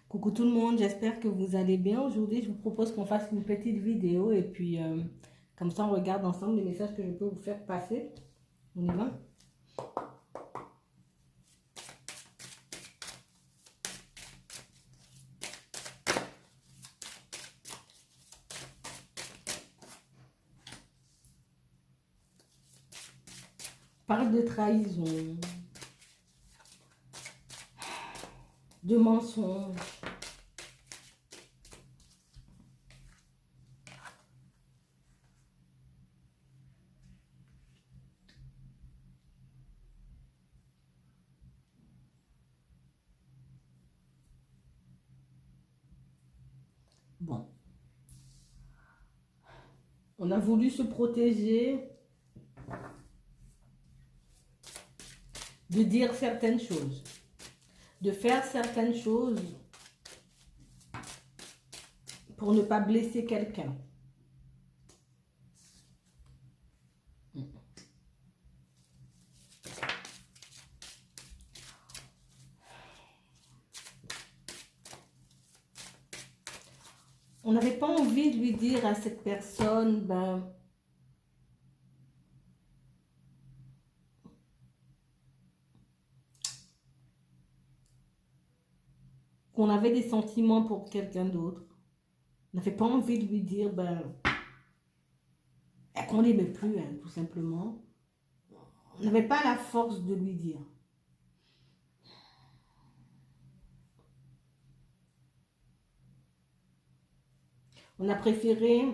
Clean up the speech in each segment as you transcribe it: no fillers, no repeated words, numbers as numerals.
Coucou tout le monde, j'espère que vous allez bien. Aujourd'hui, je vous propose qu'on fasse une petite vidéo et puis comme ça, on regarde ensemble les messages que je peux vous faire passer. On y va? Parle de trahison, de mensonges. Bon, on a voulu se protéger de dire certaines choses, de faire certaines choses pour ne pas blesser quelqu'un. On n'avait pas envie de lui dire à cette personne, ben, qu'on avait des sentiments pour quelqu'un d'autre. On n'avait pas envie de lui dire, ben, qu'on l'aimait plus, hein, tout simplement. On n'avait pas la force de lui dire. On a préféré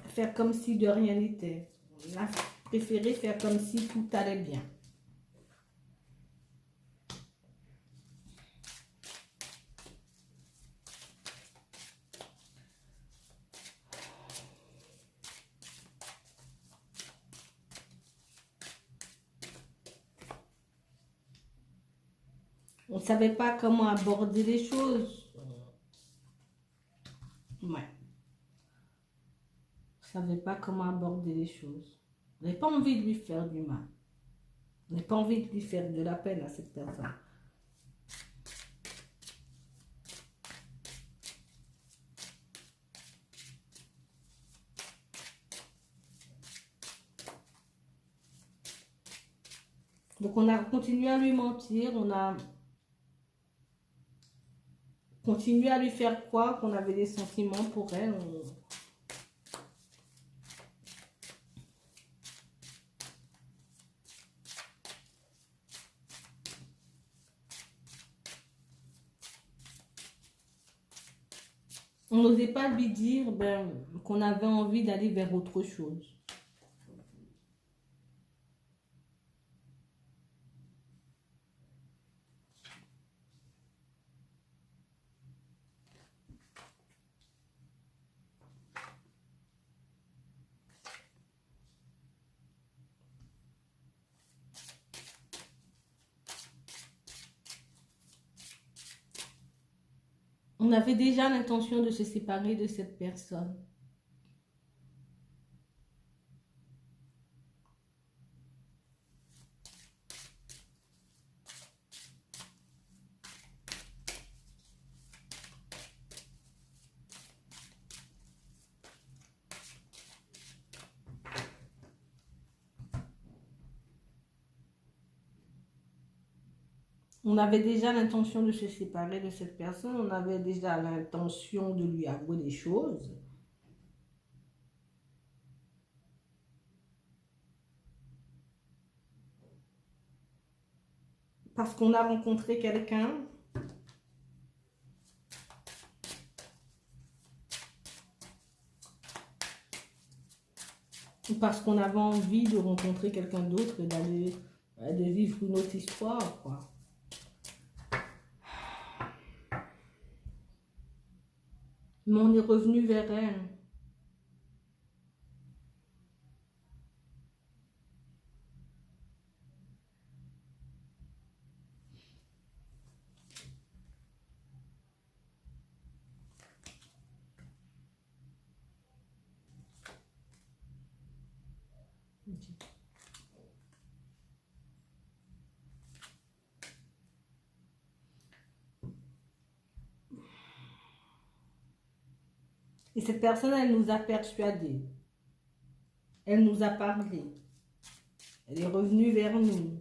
faire comme si de rien n'était. On a préféré faire comme si tout allait bien. On ne savait pas comment aborder les choses. Ouais. On ne savait pas comment aborder les choses. On n'avait pas envie de lui faire du mal. On n'avait pas envie de lui faire de la peine à cette personne. Donc on a continué à lui mentir, on a continué à lui faire croire qu'on avait des sentiments pour elle. On n'osait pas lui dire ben, qu'on avait envie d'aller vers autre chose. On avait déjà l'intention de se séparer de cette personne. On avait déjà l'intention de se séparer de cette personne. On avait déjà l'intention de lui avouer des choses. Parce qu'on a rencontré quelqu'un. Ou parce qu'on avait envie de rencontrer quelqu'un d'autre et d'aller de vivre une autre histoire, quoi. Mais on est revenu vers elle. Et cette personne, elle nous a persuadés. Elle nous a parlé. Elle est revenue vers nous.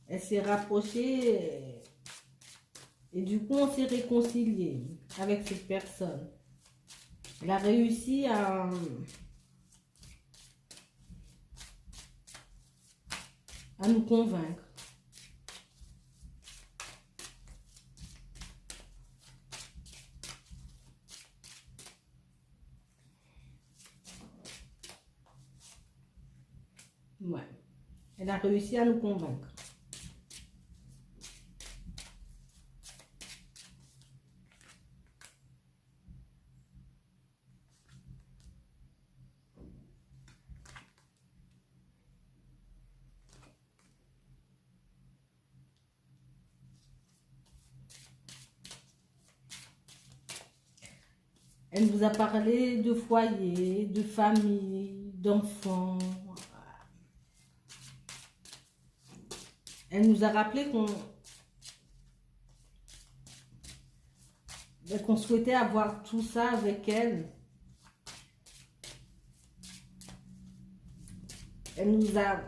Elle s'est rapprochée et du coup, on s'est réconcilié avec cette personne. Elle a réussi à nous convaincre. Ouais. Elle a réussi à nous convaincre. Elle nous a parlé de foyer, de famille, d'enfants. Elle nous a rappelé qu'on souhaitait avoir tout ça avec elle. Elle nous a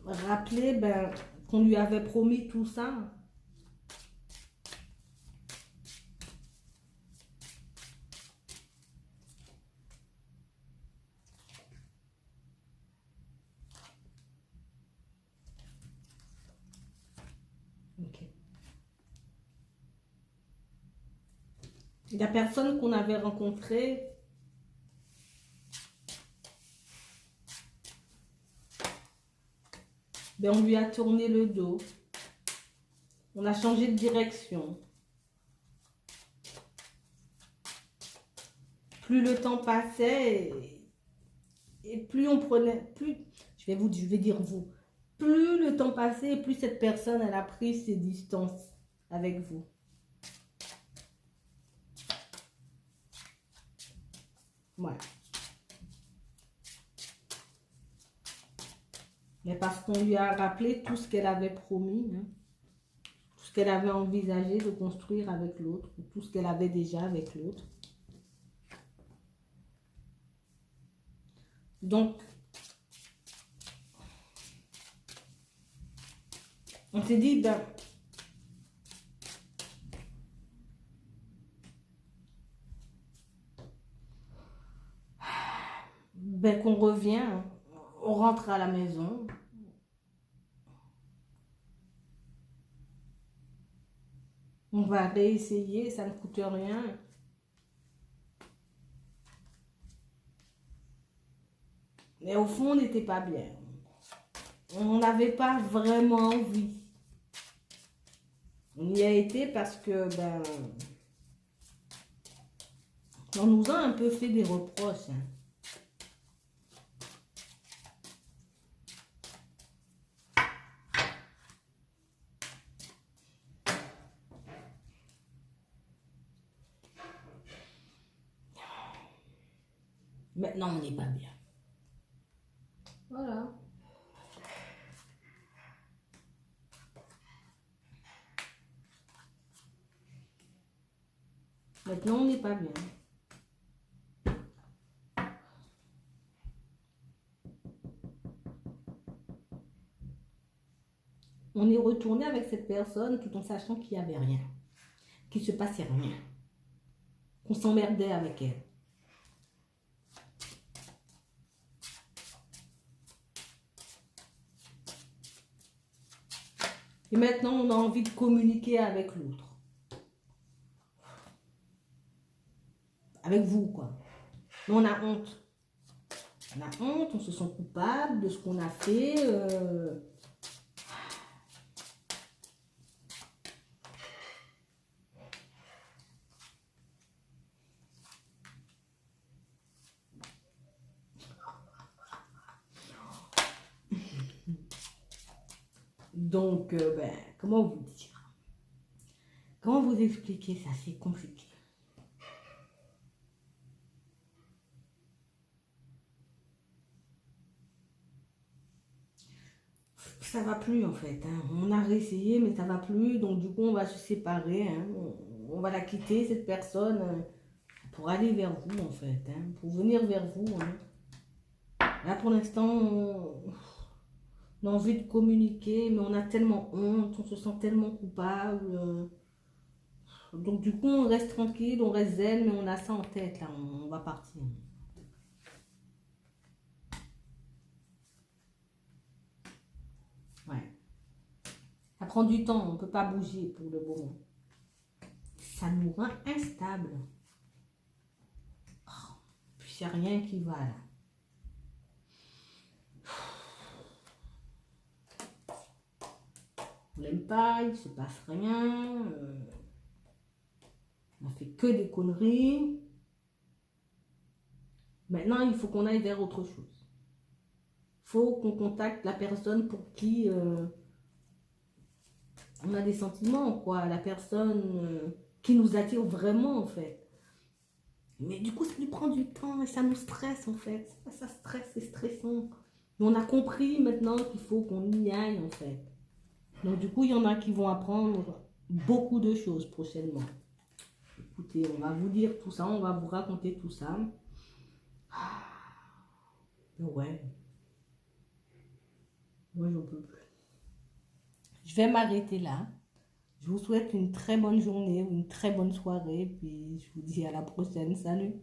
rappelé qu'on lui avait promis tout ça. Ok. La personne qu'on avait rencontrée, on lui a tourné le dos. On a changé de direction. Plus le temps passait et plus on prenait, je vais dire vous, plus le temps passait et plus cette personne, elle a pris ses distances avec vous. Voilà. Mais parce qu'on lui a rappelé tout ce qu'elle avait promis, hein, tout ce qu'elle avait envisagé de construire avec l'autre, tout ce qu'elle avait déjà avec l'autre. Donc, on s'est dit, qu'on revient, on rentre à la maison. On va réessayer, ça ne coûte rien. Mais au fond, on n'était pas bien. On n'avait pas vraiment envie. On y a été parce que, on nous a un peu fait des reproches. Hein. Maintenant, on n'est pas bien. Voilà. Maintenant, on n'est pas bien. On est retourné avec cette personne tout en sachant qu'il n'y avait rien. Qu'il ne se passait rien. Qu'on s'emmerdait avec elle. Et maintenant, on a envie de communiquer avec l'autre. Avec vous, quoi. Mais on a honte. On a honte, on se sent coupable de ce qu'on a fait. Donc, comment vous dire? Comment vous expliquer ça? C'est compliqué. Ça va plus en fait. Hein. On a réessayé, mais ça va plus. Donc, du coup, on va se séparer. Hein. On va la quitter, cette personne. pour aller vers vous, en fait, hein, pour venir vers vous. Hein. Là, pour l'instant, on a envie de communiquer, mais on a tellement honte, on se sent tellement coupable. Donc, du coup, on reste tranquille, on reste zen, mais on a ça en tête, là, on va partir. Ouais. Ça prend du temps, on ne peut pas bouger pour le moment. Ça nous rend instable. Oh, puis il n'y a rien qui va là. On l'aime pas, il ne se passe rien. On a fait que des conneries. Maintenant, il faut qu'on aille vers autre chose. Il faut qu'on contacte la personne pour qui on a des sentiments, quoi. La personne qui nous attire vraiment, en fait. Mais du coup, ça nous prend du temps et ça nous stresse, en fait. Ça stresse, c'est stressant. Mais on a compris maintenant qu'il faut qu'on y aille, en fait. Donc, du coup, il y en a qui vont apprendre beaucoup de choses prochainement. Écoutez, on va vous dire tout ça, on va vous raconter tout ça. Ouais. Moi, j'en peux plus. Je vais m'arrêter là. Je vous souhaite une très bonne journée ou une très bonne soirée. Puis je vous dis à la prochaine. Salut.